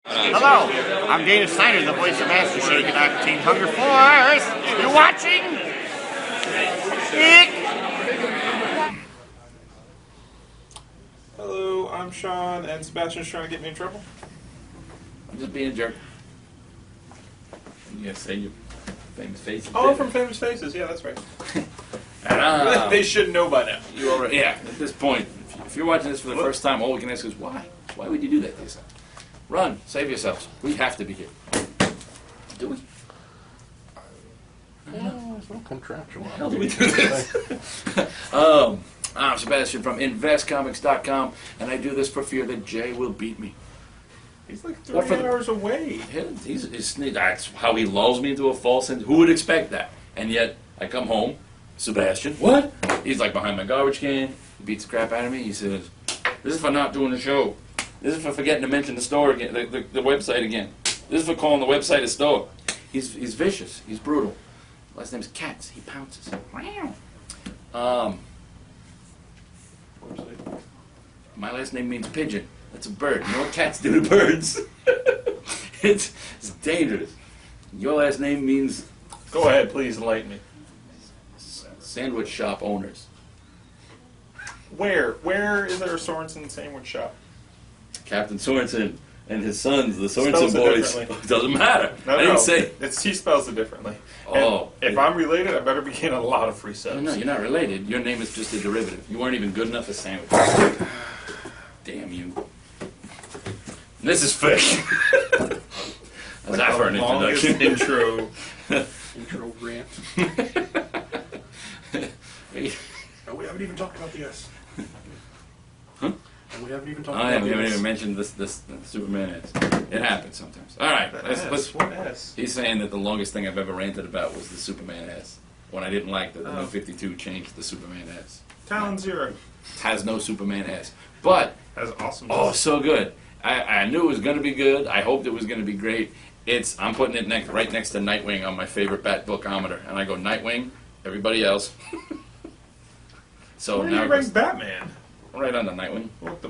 Hello, I'm Dana Synder, the voice of Master Shake and Team Hunger Force. You watching? Hello, I'm Sean, and Sebastian's trying to get me in trouble. I'm just being a jerk. You gotta say your famous faces. Oh, from Famous Faces, yeah, that's right. And, they should know by now. You already, yeah, at this point, if you're watching this for the first time, all we can ask is why? Why would you do that to yourself? Run, save yourselves. We have to be here. Do we? It's not contractual. How do we do this? I'm Sebastian from InvestComics.com, and I do this for fear that Jay will beat me. He's like 3 hours away. That's how he lulls me into a false sense. Who would expect that? And yet, I come home, Sebastian, what? He's like behind my garbage can. He beats the crap out of me. He says, this is for not doing the show. This is for forgetting to mention the store again, the website again. This is for calling the website a store. He's vicious. He's brutal. Last name's Cats. He pounces. My last name means pigeon. That's a bird. You know what cats do to birds? It's dangerous. Your last name means... Go ahead, please enlighten me. Sandwich shop owners. Where? Where is there a Sorensen sandwich shop? Captain Sorensen and his sons, the Sorensen Spells it boys. differently. It doesn't matter. No, I didn't say... He spells it differently. Oh. And if I'm related, I better be getting a lot of free subs. No, you're not related. Your name is just a derivative. You weren't even good enough for sandwich. Damn you. This is fake. How's that for an introduction? Intro. Intro rant. No, we haven't even talked about the S. Huh? And we haven't even talked Oh, about yeah, the we haven't S. even mentioned this Superman S. It happens sometimes. All right, let's. What S? He's saying that the longest thing I've ever ranted about was the Superman S. When I didn't like that the Oh. New 52 changed the Superman S. Talon Zero. It has no Superman S. But, That's awesome. oh, so good. I knew it was going to be good. I hoped it was going to be great. I'm putting it right next to Nightwing on my favorite bat bookometer. And I go, Nightwing, everybody else. So Where now do you rank Batman? right on the Nightwing. What the...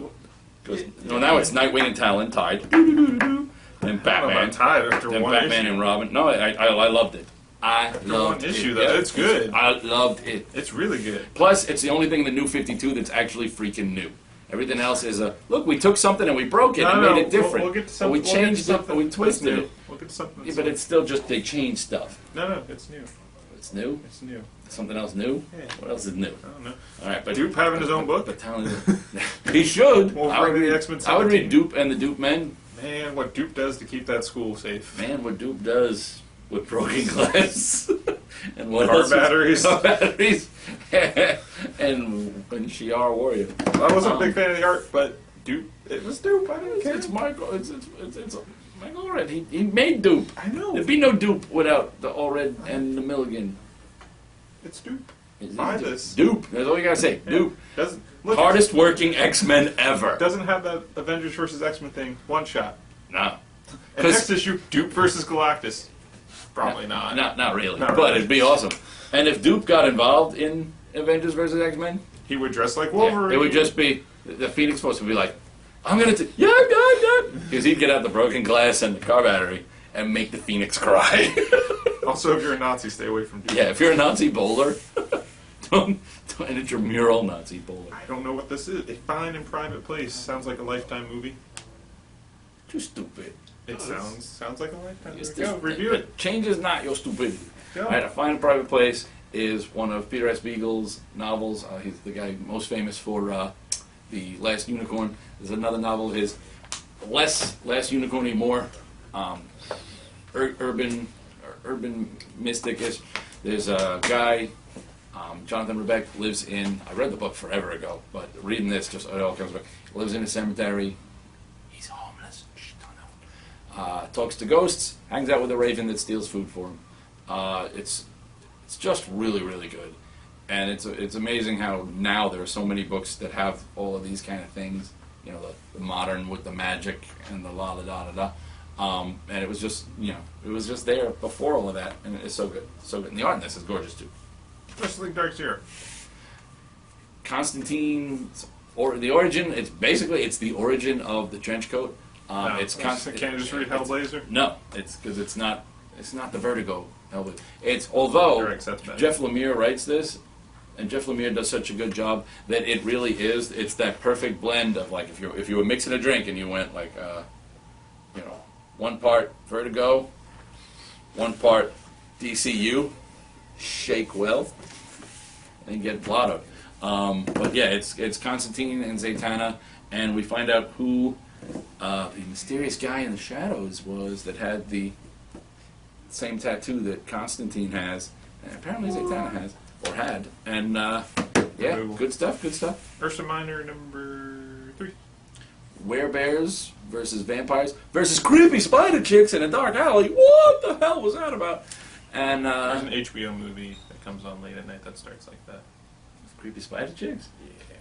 No, now it's Nightwing and Talon tied. Then Batman. Tied after Then one Batman issue. and Robin. No, I loved it. I loved one it. issue, though. Yeah. It's good. I loved it. It's really good. Plus, it's the only thing in the New 52 that's actually freaking new. Everything else is look, we took something and we broke it and made it different. We'll get to Or something. we changed it, or we twisted it. We'll get to something. Yeah, but it's still just they changed stuff. No, it's new. It's new? It's new. Something else new? Yeah. What else is new? I don't know. All right, but Dupe having his own book? But Talon, he should. Well, I would bring the read, X-Men I would read 17. Dupe and the Dupe Men. Man, what Dupe does to keep that school safe. Man, what Dupe does with broken glass and what Car else? batteries. Car batteries. and Shi'ar Warrior. I wasn't a big fan of the art, but Dupe, it was Dupe. I didn't care. It's Michael. It's Michael Allred. He made Dupe. I know. There'd be no Dupe without the Allred and the Milligan. It's Dupe. It's Buy this. Dupe. That's all you gotta say. Yeah. Dupe. Doesn't look, Hardest working X-Men ever. Doesn't have that Avengers versus X-Men thing. One shot. No. And next issue, Dupe versus Galactus. Probably not. Not really. Not But really. it'd be awesome. And if Dupe got involved in Avengers vs. X-Men, He would dress like Wolverine. it would just be the Phoenix Force would be like, I'm gonna yeah, because he'd get out the broken glass and the car battery and make the Phoenix cry. Also, if you're a Nazi, stay away from Dupe. Yeah, if you're a Nazi bowler, don't edit your mural Nazi bowler. I don't know what this is. A Fine and Private Place. Sounds like a Lifetime movie. Too stupid. It sounds like a Lifetime It's movie. Go, review it. Change is not your stupidity. Go. All right, A Fine and Private Place is one of Peter S. Beagle's novels. He's the guy most famous for The Last Unicorn. There's another novel of his, Less Unicorn, more urban mystic-ish. There's a guy, Jonathan Rebeck, lives in, I read the book forever ago, but reading this, just it all comes back. Lives in a cemetery. He's homeless. Shh, don't know. Talks to ghosts, hangs out with a raven that steals food for him. It's just really, really good. And it's amazing how now there are so many books that have all of these kind of things. You know, the modern with the magic and the la da da da da. And it was just, it was just there before all of that, and it's so good, so good. And the art in this is gorgeous too. Justice League Dark Zero. Constantine, or the origin. It's the origin of the trench coat. No, It's can't you just read Hellblazer? No, it's because it's not the Vertigo Hellblazer. It's although Correct, that's better. Jeff Lemire writes this, and Jeff Lemire does such a good job that it really is. It's that perfect blend of like if you were mixing a drink and you went like you know, 1 part Vertigo, 1 part DCU, shake well, and get blottoed. But yeah, it's Constantine and Zatanna, and we find out who the mysterious guy in the shadows was that had the same tattoo that Constantine has, and apparently Zatanna has, or had. And yeah, good stuff, good stuff. Ursa Minor number 3. Werebears versus vampires versus creepy spider chicks in a dark alley. What the hell was that about? And There's an HBO movie that comes on late at night that starts like that. creepy spider chicks? Yeah.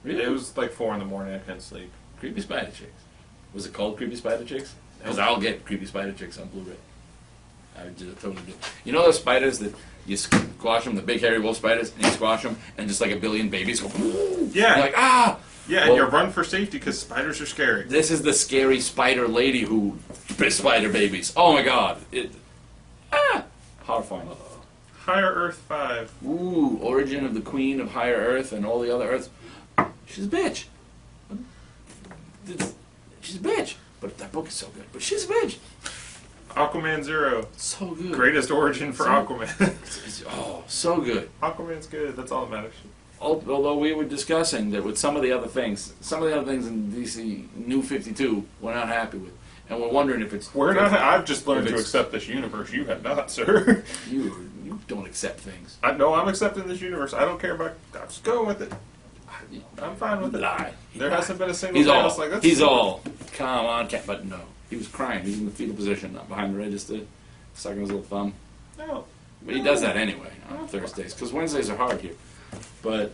Really? It was like 4 in the morning. I couldn't sleep. Creepy Spider Chicks. Was it called Creepy Spider Chicks? Because I'll get Creepy Spider Chicks on Blu-ray. I would totally do. You know those spiders that you squash them, the big hairy wolf spiders, and you squash them, and just like a billion babies go. Yeah. You're like, ah! Yeah, Well, and you run for safety because spiders are scary. This is the scary spider lady who spider babies. Oh my god! Horrifying. Higher Earth 5. Ooh, origin of the Queen of Higher Earth and all the other Earths. She's a bitch. She's a bitch. But that book is so good. But she's a bitch. Aquaman 0. So good. Greatest origin for Aquaman. Oh, so good. Aquaman's good. That's all that matters. Although we were discussing that with some of the other things in DC New 52 we're not happy with. And we're wondering if it's... I've just learned to accept this universe. You have not, sir. You don't accept things. No, I'm accepting this universe. I don't care about... I'm just going with it. I'm fine with it. Lie. There hasn't been a single He's day I all. was like, that's He's stupid. all. Come on, cat. But no, he was crying. He was in the fetal position, not behind the register, sucking his little thumb. No. But he does that anyway on Thursdays, because Wednesdays are hard here. But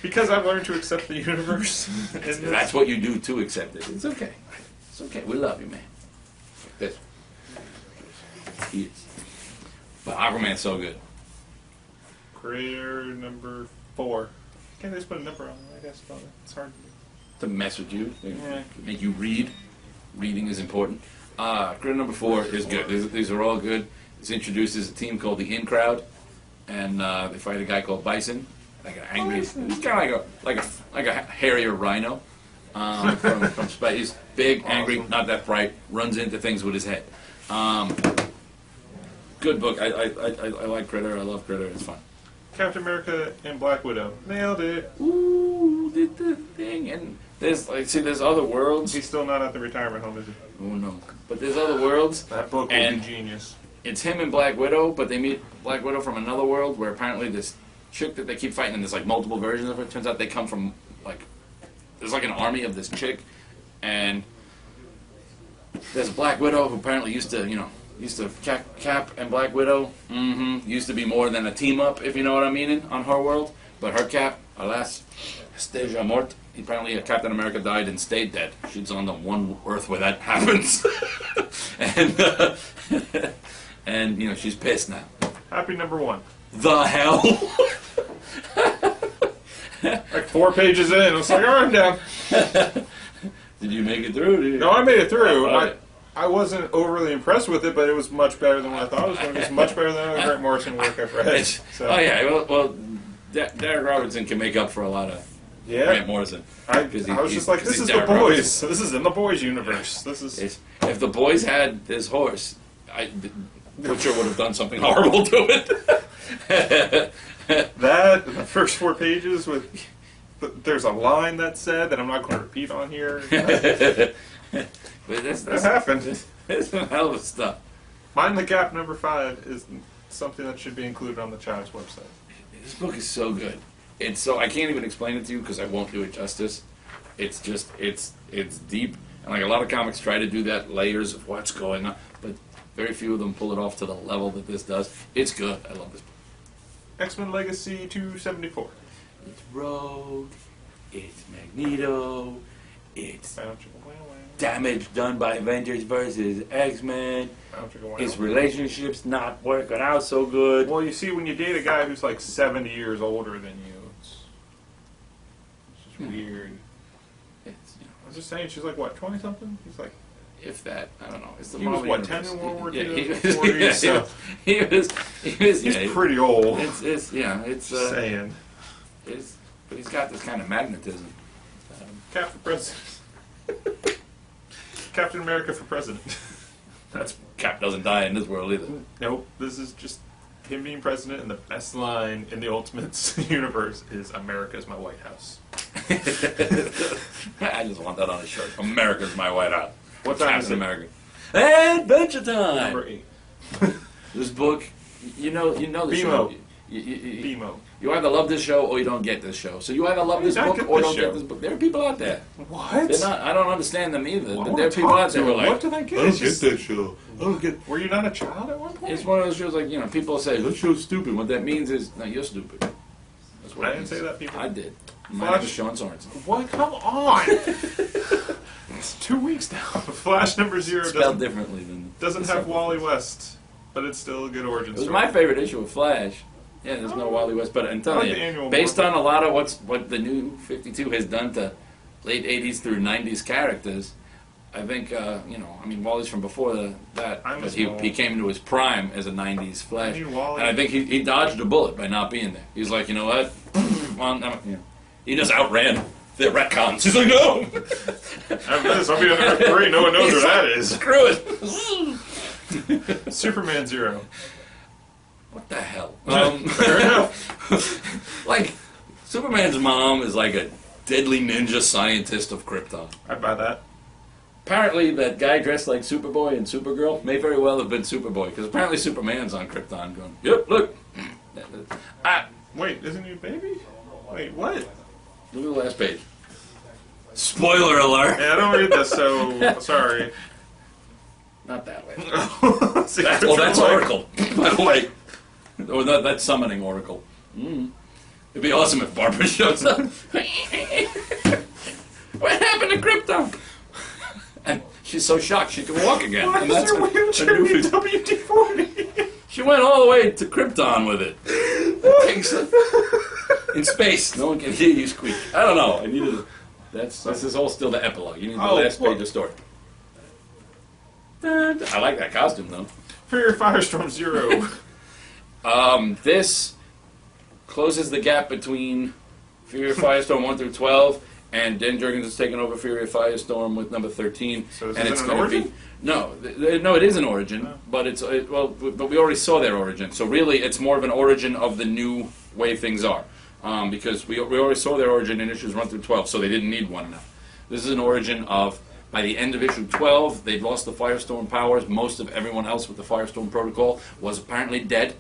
Because I've learned to accept the universe. that's what you do to accept it. It's okay. It's okay. We love you, man. Like this. He is. But Aquaman's so good. Creator number 4. Can't they just put a number on it? I guess it's hard to do. To mess with you, Yeah. make you read. Reading is important. Critter number 4 is good. These are all good. This introduces a team called the In Crowd, and they fight a guy called Bison, like an angry. He's kind of like a hairier rhino from space. He's big, angry, not that bright. Runs into things with his head. Good book. I like Critter. I love Critter. It's fun. Captain America and Black Widow. Nailed it. Ooh, did the thing. And there's there's other worlds. He's still not at the retirement home, is he? Oh no. But there's other worlds. That book will And- be genius. It's him and Black Widow, but they meet Black Widow from another world where apparently this chick that they keep fighting, and there's like multiple versions of her. Turns out they come from like there's like an army of this chick, and there's Black Widow who apparently used to Cap and Black Widow used to be more than a team up, if you know what I mean, on her world. But her Cap, alas, est déjà mort. Apparently, Captain America died and stayed dead. She's on the one Earth where that happens, and she's pissed now. Happy number 1. The hell? Like 4 pages in, it's like, alright, I'm down. Did you make it through? No, I made it through. Oh, I wasn't overly impressed with it, but it was much better than what I thought it was going to be. It's much better than the Grant Morrison work I've read. So. Oh yeah, well, Derek Robertson can make up for a lot of Grant Morrison. I was just like, this is the boys. So this is in the boys universe. This is. If the boys had this horse, Butcher would have done something horrible to it. That the first 4 pages with. There's a line that said that I'm not going to repeat on here. But That happened. It's some hell of stuff. Mind the Gap number 5 is something that should be included on the child's website. This book is so good. It's so I can't even explain it to you because I won't do it justice. It's just it's deep, and like a lot of comics try to do that layers of what's going on, but very few of them pull it off to the level that this does. It's good. I love this book. XMen Legacy 274. It's Rogue. It's Magneto. It's damage done by Avengers versus X-Men. His relationship's not working out so good. Well, you see, when you date a guy who's like 70 years older than you, it's just weird. It's just saying, she's like, what, 20-something? He's like... If that, I don't know. It's the He was, Marvel what, universe. 10 in World War II? Yeah, he was. He's pretty old. It's Just saying. But he's got this kind of magnetism. Cap for president. Captain America for president. That's Cap doesn't die in this world either. Nope, this is just him being president, and the best line in the Ultimates universe is "America's my White House." I just want that on a shirt. America's my White House. What time is Captain it? America? Adventure time. Number 8. This book, you know the BMO. show. BMO. You either love this show or you don't get this show. So you either love this I book get or this don't show. get this book. There are people out there. What? They're not. I don't understand them either. Well, I There wanna are people talk out there to who are him. like, What did I get? I don't get that show. I don't get. Were you not a child at one point? it's one of those shows like, people say, this show's stupid. What that means is, no, you're stupid. That's what I it didn't means. say that, people. I did. My Flash- name is Sean Sorensen. What? Come on! It's 2 weeks now. Flash number 0 Spelled differently than... doesn't the have second. Wally West, but it's still a good origin It was story. my favorite issue of Flash. Yeah, there's no Wally West, but I'm I telling like the you, annual based more. on a lot of what the new 52 has done to late 80s through 90s characters, I think, Wally's from before that, I but miss he Wally. came to his prime as a 90s Flash. I need Wally. And I think he dodged a bullet by not being there. He's like, you know what? He just outran the retcons. He's like, no! After this, I'll be on Earth 3. No one knows where that is. Screw it! Superman 0. What the hell? Fair enough. Like, Superman's mom is like a deadly ninja scientist of Krypton. I'd buy that. Apparently, that guy dressed like Superboy and Supergirl may very well have been Superboy, because apparently Superman's on Krypton going, yep, look. Wait, isn't he a baby? Wait, what? Look at the last page. Spoiler alert! Yeah, I don't read this, so sorry. Not that way. See, That's Oracle, by the way. Or that's summoning Oracle. It'd be awesome if Barbara shows up. What happened to Krypton? And she's so shocked she can walk again. Why and is your her wheelchair new in WD-40? She went all the way to Krypton with it. In space. No one can hear you squeak. I don't know. I needed. This is all still the epilogue. You need the last page of story. I like that costume though. Fear Firestorm 0. This closes the gap between Fury of Firestorm 1 through 12, and Dan Jurgens is taking over Fury of Firestorm with number 13. So is and it it's an going to origin? be no, it is an origin, but but we already saw their origin. So really, it's more of an origin of the new way things are, because we already saw their origin in issues 1 through 12, so they didn't need one enough. This is an origin of. By the end of issue 12, they'd lost the Firestorm powers. Most of everyone else with the Firestorm protocol was apparently dead.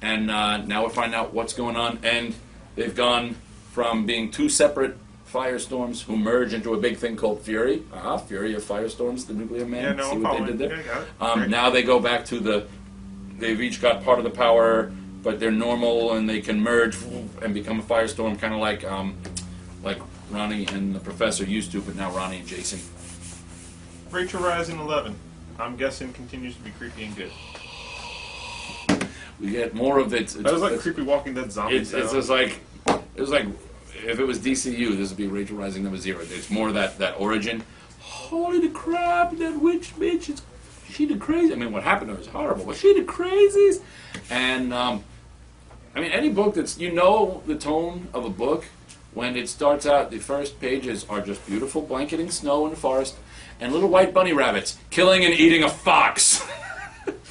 And now we're finding out what's going on. And they've gone from being two separate Firestorms who merge into a big thing called Fury. Fury of Firestorms, the nuclear man. Yeah, no, See I'm what they following. did there? Yeah, got it. Great. Now they go back to they've each got part of the power, but they're normal and they can merge and become a Firestorm, kind of like Ronnie and the Professor used to, but now Ronnie and Jason. Rachel Rising 11. I'm guessing continues to be creepy and good. We get more of it. That was like creepy Walking Dead zombie It's sound. just like if it was DCU, this would be Rachel Rising number 0. It's more that origin. Holy crap! That witch bitch, she did crazy. I mean, what happened to her is horrible, but she did crazies. And any book that's the tone of a book when it starts out. The first pages are just beautiful blanketing snow in the forest and little white bunny rabbits killing and eating a fox.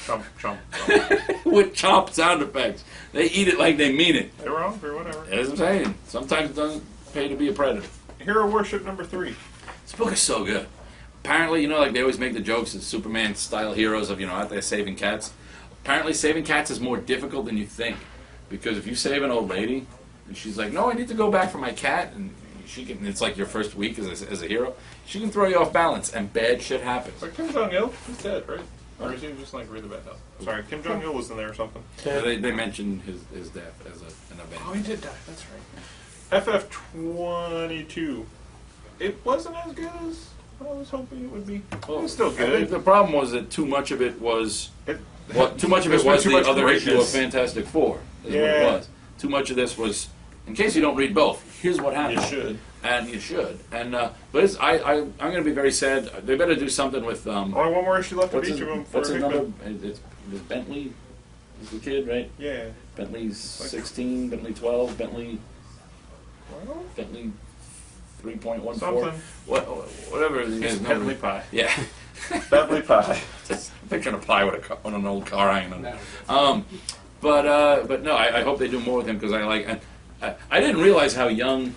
Chomp, chomp, chomp. With chomp sound effects. They eat it like they mean it. They're wrong for whatever. As I'm saying, sometimes it doesn't pay to be a predator. Hero Worship number 3. This book is so good. Apparently, like they always make the jokes as Superman-style heroes of, out there saving cats. Apparently, saving cats is more difficult than you think. Because if you save an old lady, and she's like, no, I need to go back for my cat, and it's like your first week as a hero, she can throw you off balance, and bad shit happens. Like Kim Jong-il, he's dead, right? Or is he just like really bad health? Sorry, Kim Jong-il was in there or something. They mentioned his death as an event. Oh, he did die, that's right. FF22. It wasn't as good as I was hoping it would be. It was still I think good. the problem was that too much of it was There's the been other issue of greatness. Fantastic Four. Is what Yeah. it was. Too much of this was in case you don't read both, here's what happened. You should. And you should. And but it's, I'm going to be very sad. They better do something with. Only one more issue left of each of them for what's another? Hickman. It's Bentley. Is the kid right? Yeah. Bentley's 16. Bentley 12. Bentley. Well, Bentley 3.14. something. Whatever. It's Bentley pie. Yeah. Bentley pie. Just picturing a pie with on an old car hanging on it. But no, I hope they do more with him because I like. I didn't realize how young.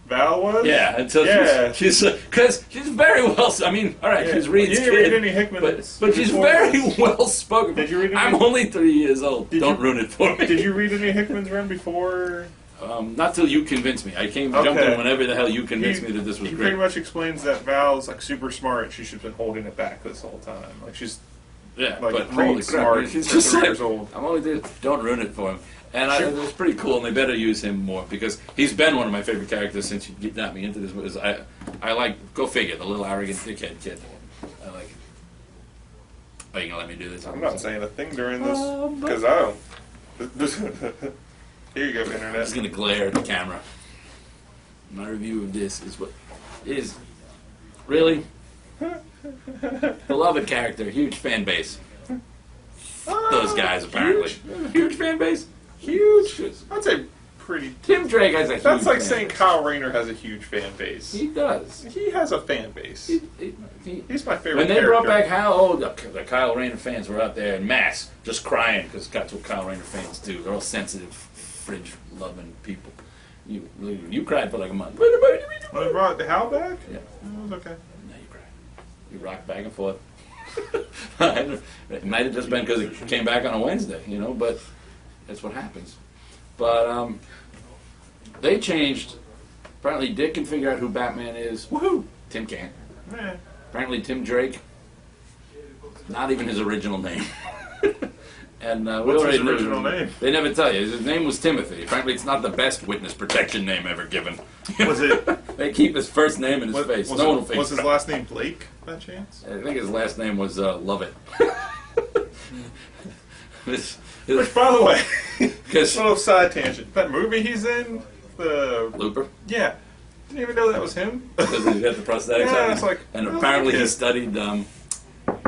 Val was? Yeah, until Yeah. she's because she's very well. I mean, all right, Yeah. she's Reed's You didn't read kid, any Hickman but she's before very this? well spoken. Did you read any? I'm only 3 years old. Did Don't you- ruin it for me. Did you read any Hickman's run before? Not till you convinced me. I jumped Okay. in whenever the hell you convinced me that this was he great. pretty much explains that Val's like super smart. She should have been holding it back this whole time. Like she's Yeah, like but Reed's holy crap, smart she's for just 3 like, years old. I'm only there. Don't ruin it for him. And it was pretty cool, and they better use him more because he's been one of my favorite characters since you got me into this. Because I like, go figure, the little arrogant dickhead kid. I like it. Are you gonna let me do this? I'm not saying a thing during this because I don't. Here you go, I'm internet. just gonna glare at the camera. My review of this is what is really beloved character, huge fan base. Those guys apparently huge fan base. Huge. I'd say pretty. Tim Drake has a huge. That's like fan saying base. Kyle Rayner has a huge fan base. He does. He has a fan base. He's my favorite. When they character. brought back Hal, the Kyle Rayner fans were out there in mass, just crying because that's what Kyle Rayner fans do. They're all sensitive, fridge-loving people. You cried for like a month. When they brought the Hal back, Yeah. it was okay. No, you cried. You rocked back and forth. It might have just been because it came back on a Wednesday, but that's what happens. But they changed. Apparently, Dick can figure out who Batman is. Woohoo! Tim can't. Man. Apparently, Tim Drake, not even his original name. And we What's already his knew- original name? They never tell you. His name was Timothy. Apparently, it's not the best witness protection name ever given. Was it? They keep his first name in his face. Was, No one will it, face was his it. last name Blake, by chance? I think his last name was Lovett. This, Which, by the way, because little side tangent. That movie he's in, the Looper, yeah, didn't even know that was him. because he got the prosthetics Yeah, on. it's like, and oh, apparently he okay. studied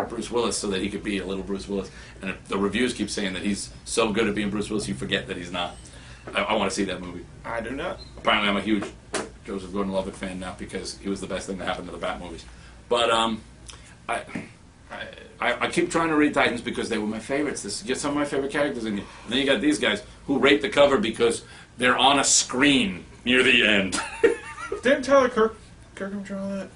Bruce Willis so that he could be a little Bruce Willis. And the reviews keep saying that he's so good at being Bruce Willis, you forget that he's not. I want to see that movie. I do not. Apparently, I'm a huge Joseph Gordon-Levitt fan now because he was the best thing that happened to the Bat movies. But I keep trying to read Titans because they were my favorites. This get some of my favorite characters in here. And then you got these guys who rate the cover because they're on a screen near the end. Didn't Tyler Kirkham draw that?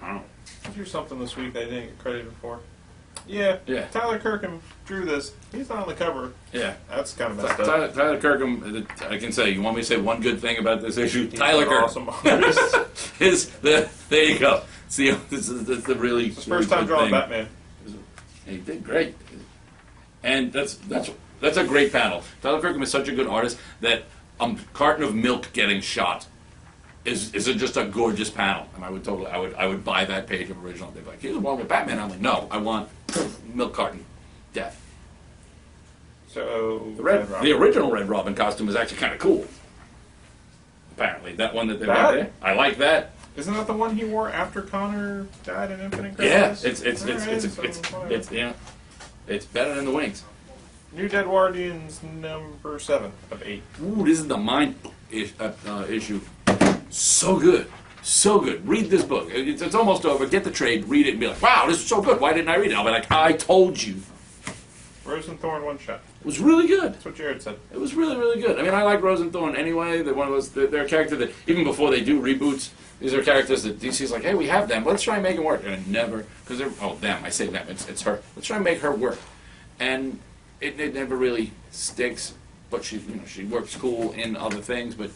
I don't know. He drew something this week that I didn't get credited for. Yeah. Yeah. Tyler Kirkham drew this. He's not on the cover. Yeah. That's kind of messed up. Tyler Kirkham, I can say, you want me to say one good thing about this issue? He's Tyler an Kirkham. awesome artist. There you go. See, this is the really His first time good drawing thing. Batman. He did great. And that's a great panel. Tyler Kirkham is such a good artist that a carton of milk getting shot is just a gorgeous panel. And I would buy that page of original. They'd be like, here's one with Batman. I'm like, no, I want milk carton death. So The original Red Robin costume is actually kind of cool. Apparently, that one that they That? got there. I like that. Isn't that the one he wore after Connor died in Infinite Yeah, Crisis? it's better than the Wings. New Dead Guardians number 7 of 8. Ooh, this is the Mind issue. So good. So good. Read this book. It's almost over. Get the trade, read it, and be like, wow, this is so good. Why didn't I read it? I'll be like, I told you. Rose and Thorn one shot. It was really good. That's what Jared said. It was really, really good. I mean, I like Rose and Thorn anyway. They're one of those. They're a character that even before they do reboots, these are characters that DC's like, hey, we have them. Let's try and make them work. And it never, because they're them. I say them. It's her. Let's try and make her work. And it never really sticks. But she works cool in other things. But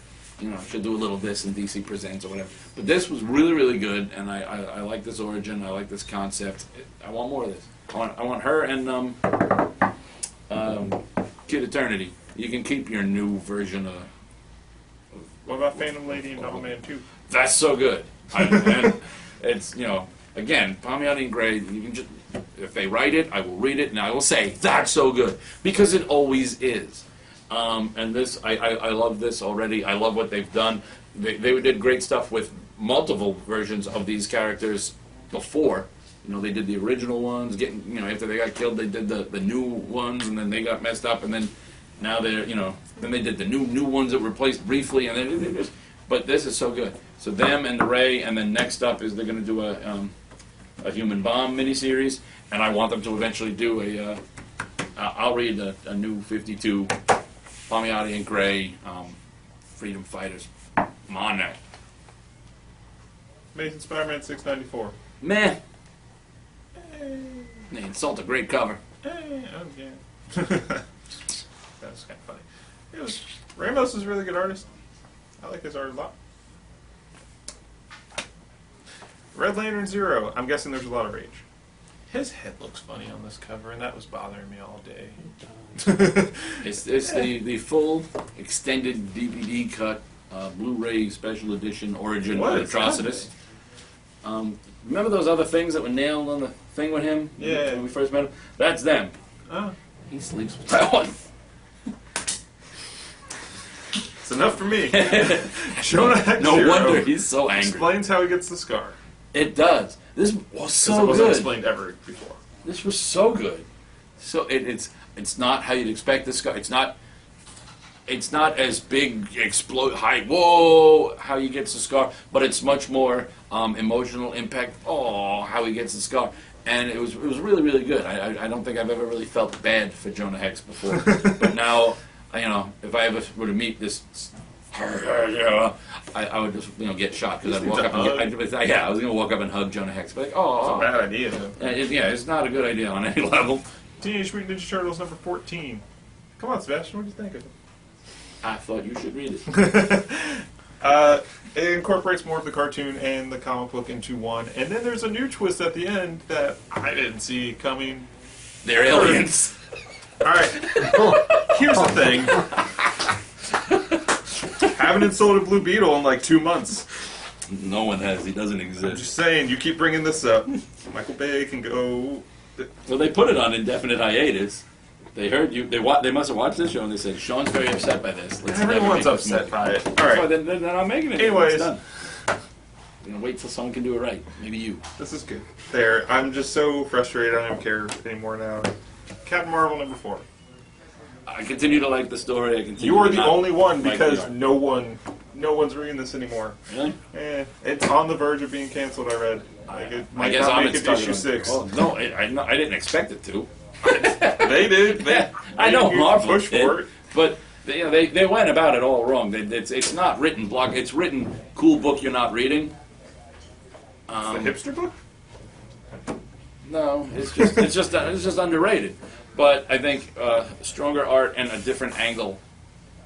she'll do a little this in DC Presents or whatever. But this was really, really good. And I like this origin. I like this concept. I want more of this. I want her and Kid Eternity. You can keep your new version of. What about Phantom Lady and Nobleman 2? That's so good. And it's again, Palmiotti and Gray. You can just if they write it, I will read it and I will say that's so good because it always is. And this, I love this already. I love what they've done. They did great stuff with multiple versions of these characters before. You know, they did the original ones, after they got killed, they did the new ones, and then they got messed up, and then now they're, then they did the new ones that were replaced briefly, and then they just, but this is so good. So them and the Ray, and then next up is they're going to do a Human Bomb miniseries, and I want them to eventually do I'll read a new 52 Palmiotti and Gray Freedom Fighters. I'm on that. Amazing Spider-Man 694. Meh. They insult a great cover. Okay. That was kind of funny. Ramos is a really good artist. I like his art a lot. Red Lantern Zero. I'm guessing there's a lot of rage. His head looks funny on this cover, and that was bothering me all day. It's the full extended DVD cut Blu-ray special edition origin What of is Atrocitus. Remember those other things that were nailed on the thing with him? Yeah. When we first met him? That's them. Oh, He sleeps with that one. it's enough for me. Jonah Hex No Zero wonder he's so angry. explains how he gets the scar. It does. This was 'Cause so it wasn't good. explained ever before. This was so good. So it's not how you'd expect this guy. It's not as big, explode, high, whoa, how he gets the scar, but it's much more emotional impact. Oh, how he gets the scar, and it was really, really good. I don't think I've ever really felt bad for Jonah Hex before, but now, if I ever were to meet this, I would just get shot because I'd walk up and I was gonna walk up and hug Jonah Hex, but It's a bad idea. it's not a good idea on any level. Teenage Mutant Ninja Turtles number 14. Come on, Sebastian, what do you think of it? I thought you should read it. It incorporates more of the cartoon and the comic book into one, and then there's a new twist at the end that I didn't see coming. They're aliens. Alright, here's the thing. Haven't insulted Blue Beetle in like 2 months. No one has. He doesn't I'm exist. just saying, you keep bringing this up. Michael Bay can go... So they put it on indefinite hiatus. They heard you. They must have watched this show and they said, "Sean's very upset by this. Let's never Everyone's make this upset movie." by it. That's why Alright, then I'm making it. Anyways. It's done. I'm gonna wait till someone can do it right. Maybe you. this is good. There, I'm just so frustrated I don't care anymore now. Captain Marvel number 4. I continue to like the story. I continue. You are to the not only one like because the art. no one's reading this anymore. Really? It's on the verge of being canceled. I read. Like, it I might guess not I'm make it to issue 6. Well, no, I didn't expect it to. They did. I know they Marvel push did, for it. but they went about it all wrong. It's not written blog. It's written cool book you're not reading. The hipster book. No, it's just underrated. But I think stronger art and a different angle.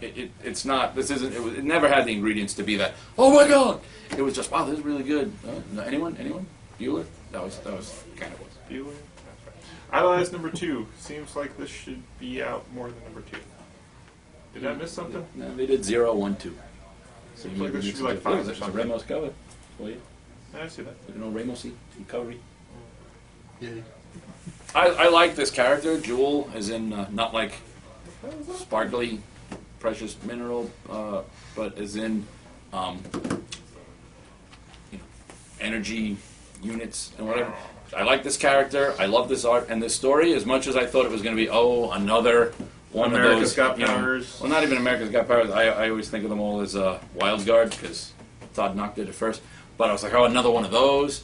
It's not. This isn't. It never had the ingredients to be that. Oh my God! It was just wow. This is really good. No, anyone? Bueller? That was kind of what. Bueller. Idolize number 2. Seems like this should be out more than number 2. Did I miss something? No, they did 0, 1, 2. So Seems like this should be like 5 or It's a something. Ramos cover. Well, yeah. I see that. You know Ramosy recovery. Yeah. I like this character. Jewel, as in not like sparkly, precious mineral, but as in energy units and whatever. I like this character. I love this art and this story as much as I thought it was going to be. Oh, another one America's of those. Got you know, Powers. well, not even America's Got Powers. I always think of them all as Wild Guard because Todd Knock did it first. But I was like, oh, another one of those.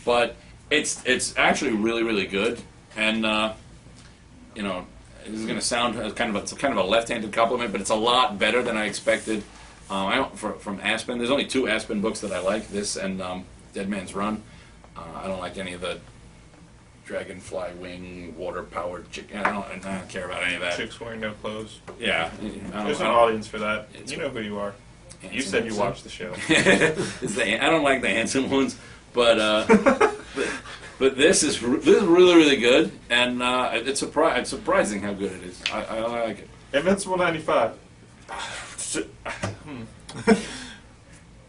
But it's actually really, really good. And this is going to sound as kind of a left-handed compliment, but it's a lot better than I expected. From Aspen, there's only 2 Aspen books that I like. This and Dead Man's Run. I don't like any of the dragonfly wing, water-powered chicken. I don't care about any of that. Chicks wearing no clothes. Yeah. There's an audience for that. You know who you are. You said you watched the show. I don't like the handsome ones, but but this is really, really good, and it's surprising how good it is. I like it. Invincible 95.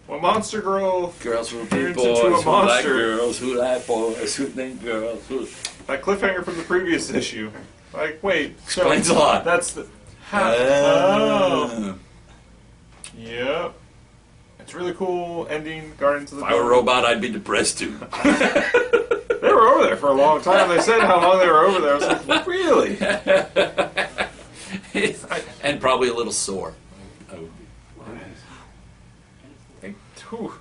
Well, Monster Girl. Girls who Turns beat into a boys, who like monster. girls, who like boys, who think girls. Who... That cliffhanger from the previous issue. Like, wait. Explains a lot. That's the. Oh. Yep. It's really cool ending Guardians of the If I were a Galaxy. robot, I'd be depressed too. They were over there for a long time. They said how long they were over there. I was like, really? And probably a little sore. Oh. Whew.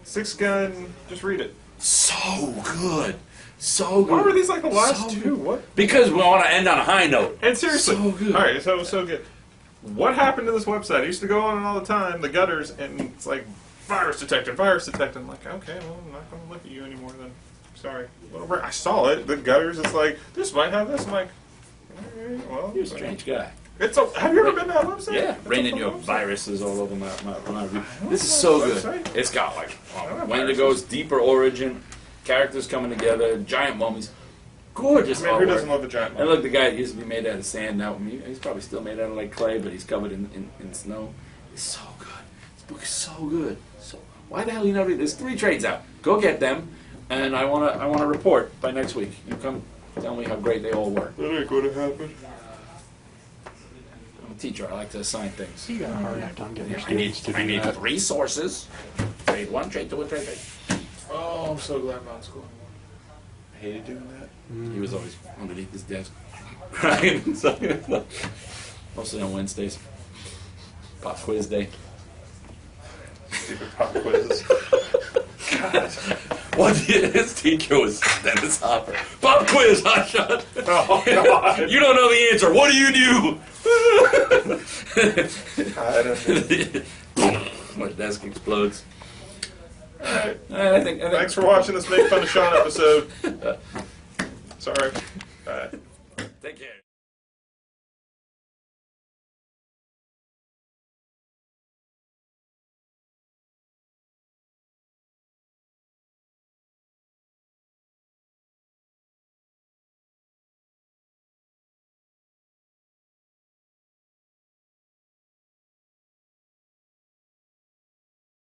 Six Gun, just read it. So good. So good. Why were these like the last So two? good. What? Because we want to end on a high note. And seriously, So good. all right, so good. What happened to this website? I used to go on it all the time, the gutters, and it's like virus detected, virus detected. I'm like, okay, well, I'm not going to look at you anymore then. Sorry. Whatever. I saw it. The gutters. It's like this might have this. I'm like, all right, well, You're a strange guy. It's a. Have you ever been to that website? Yeah, It's a raining fun your website. viruses all over my review. This is know so that good. website. It's got like don't have Wendigo's deeper origin, characters coming together, giant mummies, gorgeous I mean, who artwork. doesn't love a giant? And look, the guy used to be made out of sand. Now he's probably still made out of like clay, but he's covered in snow. It's so good. This book is so good. So why the hell you never? There's 3 trades out. Go get them, and I wanna report by next week. You come tell me how great they all were. That ain't going to happen. I'm a teacher. I like to assign things. You got a hard enough time getting your I need students to do that. resources. Trade 1, trade 2, and trade 3. Oh, I'm so glad I'm not in school. I hated doing that. He was always underneath his desk crying. So, mostly on Wednesdays. Pop quiz day. Stupid pop quizzes. What his teacher was Dennis Hopper. Pop quiz, hotshot. Oh, God. You don't know the answer. What do you do? I don't know. My desk explodes. Alright. I think Thanks for watching this Make Fun of Sean episode. Sorry. Bye. Take care.